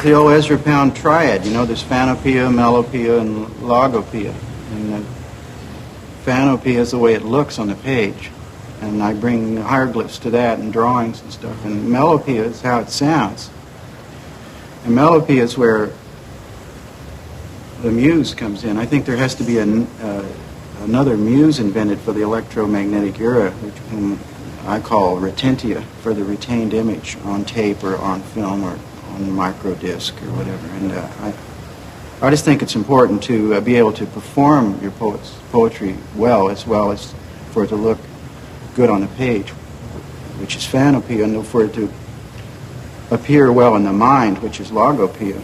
the old Ezra Pound triad. You know, there's phanopoeia, melopoeia, and logopoeia. And the phanopoeia is the way it looks on the page. And I bring hieroglyphs to that and drawings and stuff. And melopoeia is how it sounds. And melopoeia is where the muse comes in. I think there has to be another muse invented for the electromagnetic era, which I call retentia, for the retained image on tape or on film or on micro disc or whatever. And I just think it's important to be able to perform your poetry well as for it to look good on the page, which is phanopoeia, and for it to appear well in the mind, which is logopoeia.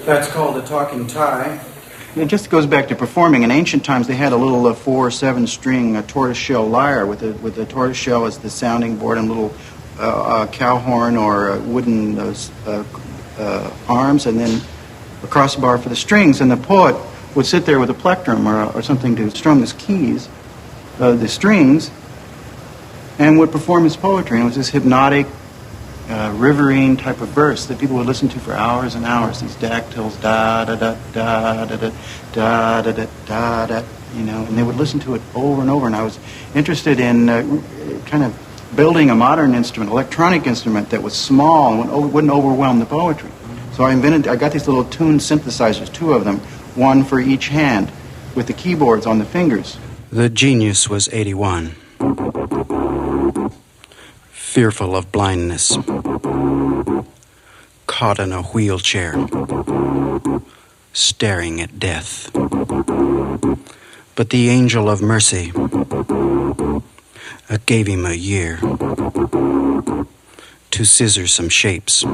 That's called a talking tie. It just goes back to performing. In ancient times, they had a little 4 or 7 string tortoiseshell lyre with the tortoiseshell as the sounding board and little cow horn or wooden arms, and then a crossbar for the strings. And the poet would sit there with a plectrum or something to strum his keys, the strings, and would perform his poetry. And it was this hypnotic, riverine type of verse that people would listen to for hours and hours. These dactyls, da da da da da da da da da da da, you know, and they would listen to it over and over. And I was interested in kind of building a modern instrument, electronic instrument that was small and wouldn't overwhelm the poetry. So I got these little tune synthesizers, 2 of them, one for each hand, with the keyboards on the fingers. The genius was 81. Fearful of blindness, caught in a wheelchair, staring at death. But the angel of mercy gave him a year to scissor some shapes,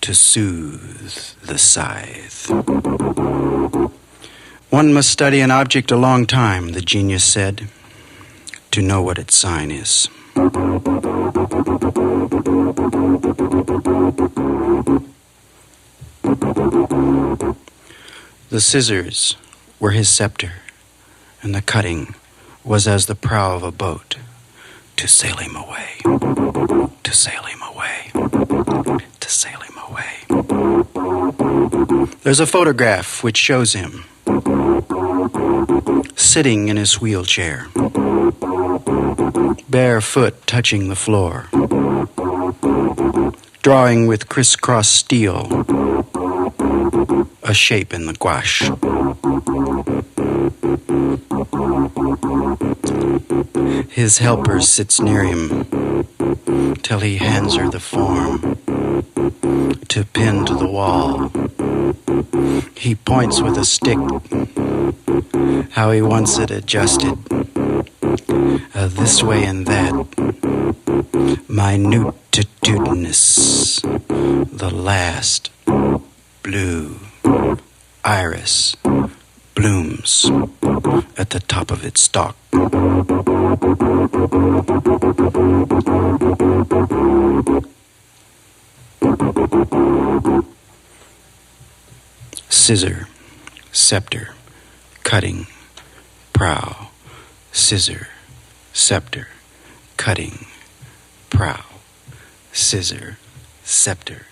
to soothe the scythe. One must study an object a long time, the genius said, to know what its sign is. The scissors were his scepter, and the cutting was as the prow of a boat to sail him away, to sail him away, to sail him away. There's a photograph which shows him sitting in his wheelchair, barefoot touching the floor, drawing with crisscross steel a shape in the gouache. His helper sits near him till he hands her the form to pin to the wall. He points with a stick how he wants it adjusted, this way and that, minutitudinous, the last blue iris blooms at the top of its stalk. Scissor, scepter, cutting, prow, scissor, scepter, cutting, prow, scissor, scepter,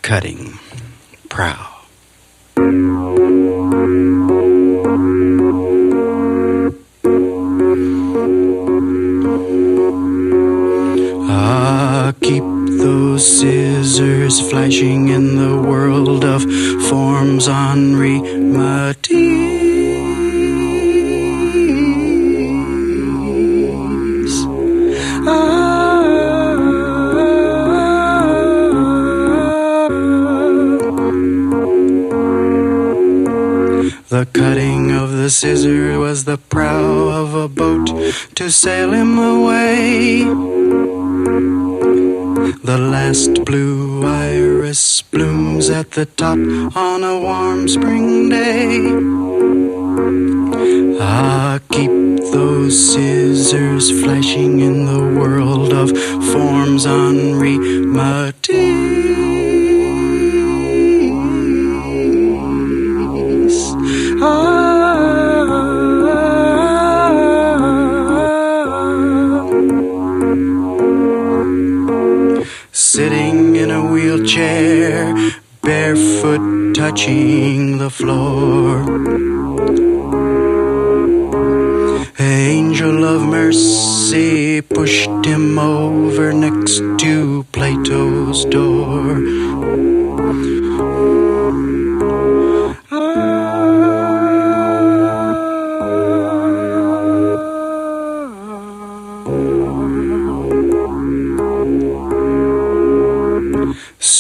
cutting, prow. Keep those scissors flashing in the world of forms, Henri Matisse. The cutting of the scissor was the prow of a boat to sail him away. The last blue iris blooms at the top on a warm spring day. Keep those scissors flashing in the world of forms, Henri Matisse. chair, barefoot touching the floor. Angel of mercy pushed him over next to Plato's door.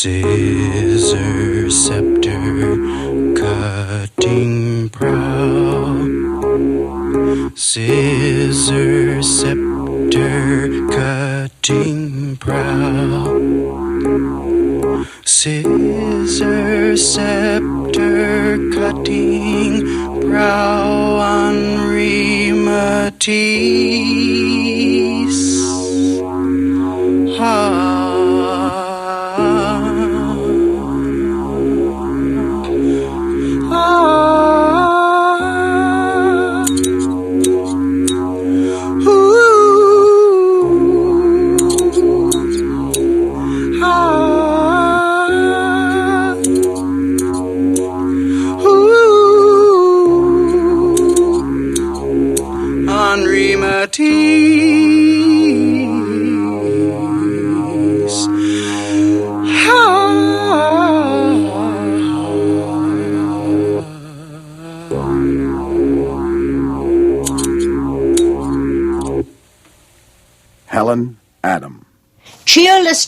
Scissor, scepter, cutting prow. Scissor, scepter, cutting prow. Scissor, scepter, cutting prow. Henri Matisse. Henri Matisse. Helen Adam. Cheerless